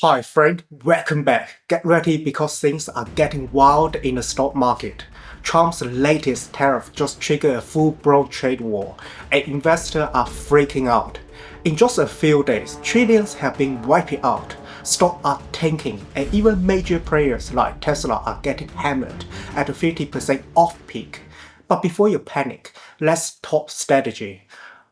Hi friend, welcome back. Get ready because things are getting wild in the stock market. Trump's latest tariff just triggered a full-blown trade war, and investors are freaking out. In just a few days, trillions have been wiped out, stocks are tanking, and even major players like Tesla are getting hammered at a 50% off peak. But before you panic, let's talk strategy.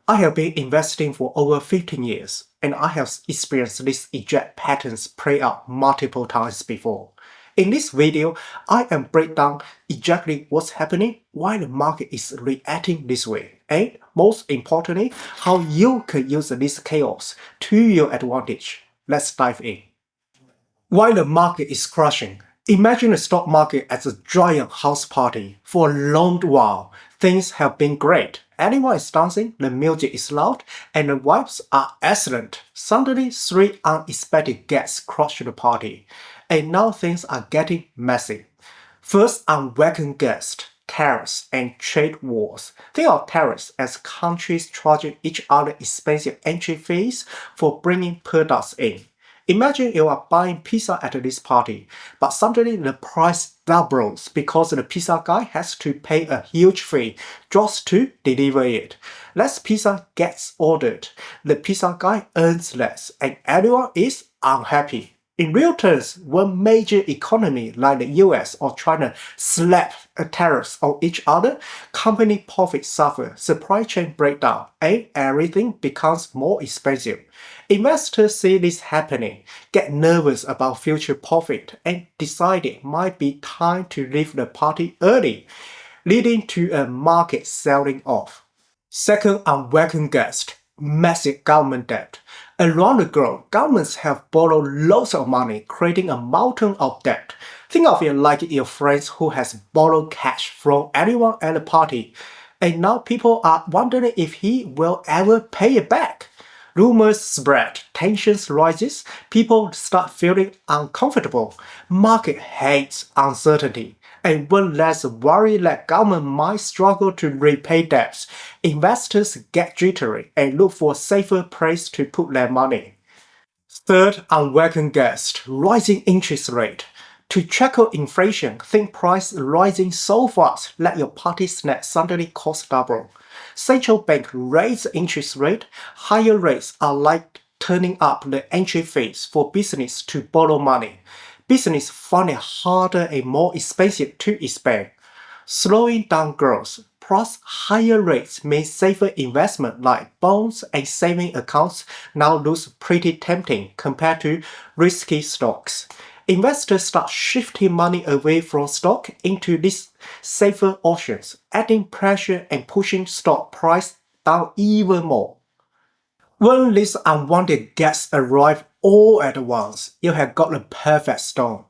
I have been investing for over 15 years, and I have experienced these exact patterns play out multiple times before. In this video, I am break down exactly what's happening, why the market is reacting this way, and most importantly, how you can use this chaos to your advantage. Let's dive in. While the market is crashing, imagine the stock market as a giant house party. For a long while, things have been great. Everyone is dancing, the music is loud, and the vibes are excellent. Suddenly, three unexpected guests crashed the party, and now things are getting messy. First, unwelcome guest, tariffs and trade wars. Think of tariffs as countries charging each other expensive entry fees for bringing products in. Imagine you are buying pizza at this party, but suddenly the price doubles because the pizza guy has to pay a huge fee just to deliver it. Less pizza gets ordered, the pizza guy earns less, and everyone is unhappy. In real terms, when major economies like the US or China slap tariffs on each other, company profits suffer, supply chain breakdown, and everything becomes more expensive. Investors see this happening, get nervous about future profit, and decide it might be time to leave the party early, leading to a market selling off. Second unwelcome guest, massive government debt. Around the globe, governments have borrowed loads of money, creating a mountain of debt. Think of it like your friends who has borrowed cash from anyone at the party, and now people are wondering if he will ever pay it back. Rumors spread, tensions rises, people start feeling uncomfortable. Market hates uncertainty. And when there's worry that government might struggle to repay debts, investors get jittery and look for a safer place to put their money. Third unwelcome guest, rising interest rate. To tackle inflation, think price rising so fast that your party snack suddenly cost double. Central bank raise interest rate, higher rates are like turning up the entry fees for business to borrow money. Business find it harder and more expensive to expand. Slowing down growth, plus higher rates mean safer investment like bonds and saving accounts now looks pretty tempting compared to risky stocks. Investors start shifting money away from stock into these safer options, adding pressure and pushing stock price down even more. When these unwanted guests arrive all at once, you have got the perfect storm.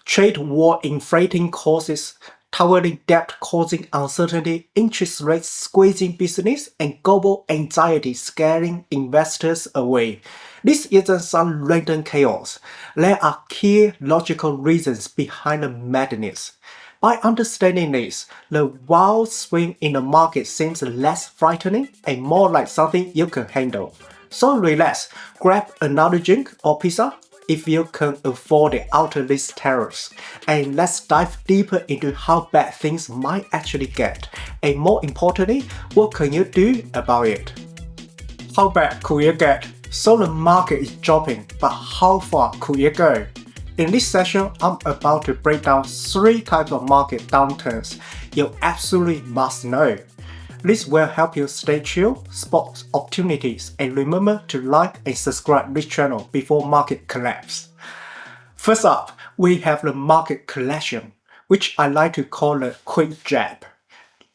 Trade war inflating costs, towering debt causing uncertainty, interest rates squeezing business, and global anxiety scaring investors away. This isn't some random chaos. There are clear logical reasons behind the madness. By understanding this, the wild swing in the market seems less frightening and more like something you can handle. So relax, grab another drink or pizza if you can afford it after these tariffs, and let's dive deeper into how bad things might actually get, and more importantly, what can you do about it? How bad could it get? So the market is dropping, but how far could it go? In this session, I'm about to break down 3 types of market downturns you absolutely must know. This will help you stay chill, spot opportunities, and remember to like and subscribe this channel before market collapse. First up, we have the market collection, which I like to call the quick jab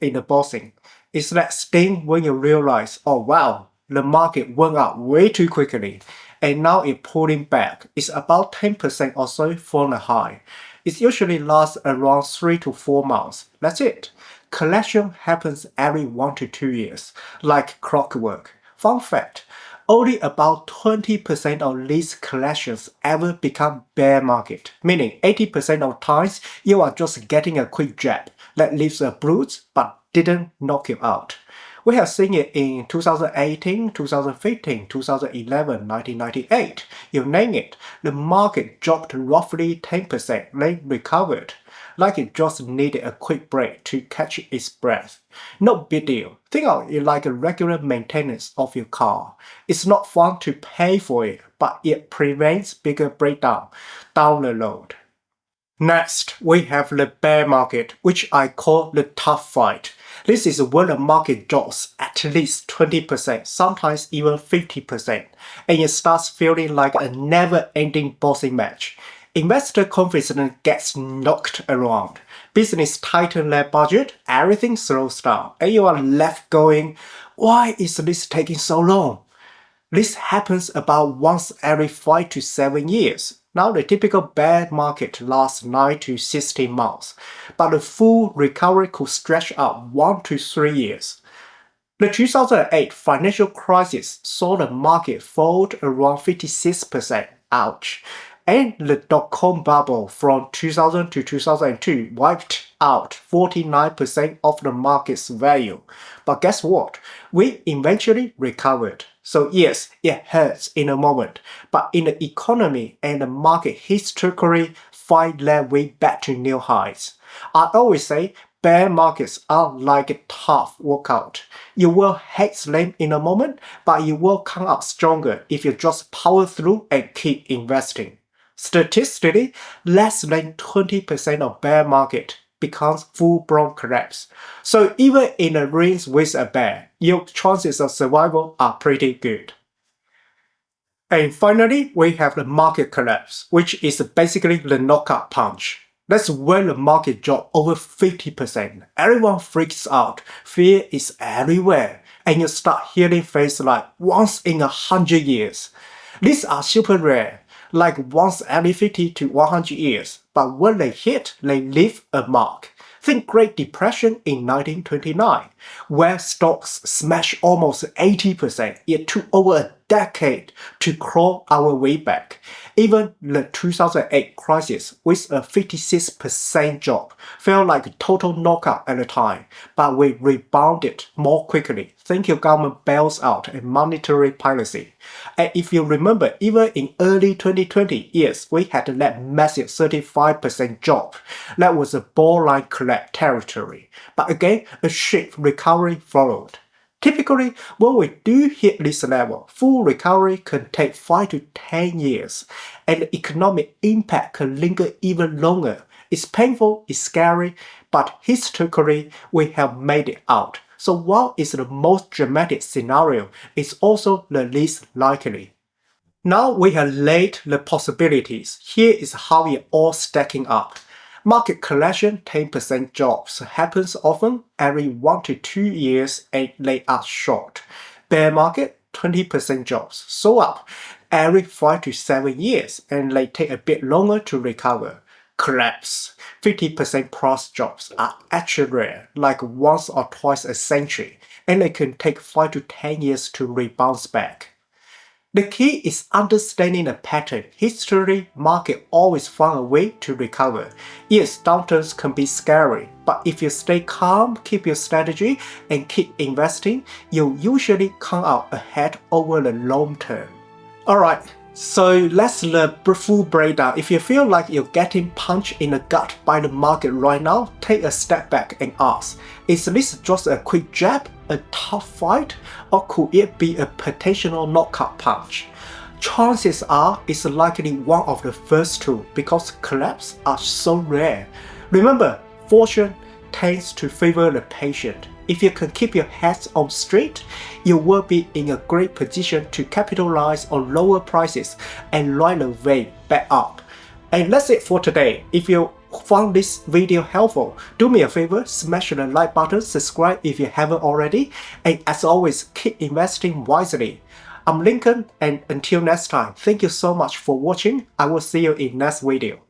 in the boxing. It's that sting when you realize, oh wow, the market went up way too quickly, and now it's pulling back. It's about 10% or so from the high. It usually lasts around 3 to 4 months. That's it. Collection happens every 1 to 2 years, like clockwork. Fun fact, only about 20% of these collections ever become bear market, meaning 80% of times you are just getting a quick jab that leaves a bruise but didn't knock you out. We have seen it in 2018, 2015, 2011, 1998. You name it, the market dropped roughly 10%, then recovered, like it just needed a quick break to catch its breath. No big deal. Think of it like a regular maintenance of your car. It's not fun to pay for it, but it prevents bigger breakdown down the road. Next, we have the bear market, which I call the tough fight. This is when the market drops at least 20%, sometimes even 50%, and it starts feeling like a never-ending boxing match. Investor confidence gets knocked around. Business tighten their budget, everything slows down, and you are left going, why is this taking so long? This happens about once every 5 to 7 years. Now the typical bear market lasts 9 to 16 months, but the full recovery could stretch out 1 to 3 years. The 2008 financial crisis saw the market fold around 56%, ouch, and the dot-com bubble from 2000 to 2002 wiped out 49% of the market's value. But guess what? We eventually recovered. So yes, it hurts in a moment, but in the economy and the market historically find their way back to new highs. I always say bear markets are like a tough workout. You will hate them in a moment, but you will come out stronger if you just power through and keep investing. Statistically, less than 20% of bear market becomes full-blown collapse. So even in a ring with a bear, your chances of survival are pretty good. And finally, we have the market collapse, which is basically the knockout punch. That's when the market drops over 50%. Everyone freaks out, fear is everywhere, and you start hearing phrases like once in 100 years. These are super rare, like once every 50 to 100 years, but when they hit, they leave a mark. Think Great Depression in 1929, where stocks smashed almost 80%. It took over a decade to claw our way back. Even the 2008 crisis, with a 56% drop, felt like a total knockout at the time, but we rebounded more quickly. Thank you government bails out and monetary policy. And if you remember, even in early 2020, yes, we had that massive 35% drop. That was a borderline collapse territory. But again, a swift recovery followed. Typically, when we do hit this level, full recovery can take 5 to 10 years, and the economic impact can linger even longer. It's painful, it's scary, but historically, we have made it out. So while it's the most dramatic scenario, it's also the least likely. Now we have laid the possibilities. Here is how it all stacking up. Market correction 10% drops happens often every 1 to 2 years and they are short. Bear market 20% drops so up every 5 to 7 years and they take a bit longer to recover. Collapse 50% plus drops are actually rare, like once or twice a century, and they can take 5 to 10 years to rebound back. The key is understanding the pattern. History market always find a way to recover. Yes, downturns can be scary, but if you stay calm, keep your strategy, and keep investing, you'll usually come out ahead over the long term. Alright, so let's the full breakdown. If you feel like you're getting punched in the gut by the market right now, take a step back and ask, is this just a quick jab, a tough fight, or could it be a potential knockout punch? Chances are it's likely one of the first two because collapses are so rare. Remember, fortune tends to favor the patient. If you can keep your heads on straight, you will be in a great position to capitalize on lower prices and ride the wave back up. And that's it for today. If you found this video helpful, do me a favor, smash the like button, subscribe if you haven't already, and as always, keep investing wisely. I'm Lincoln, and until next time, thank you so much for watching. I will see you in next video.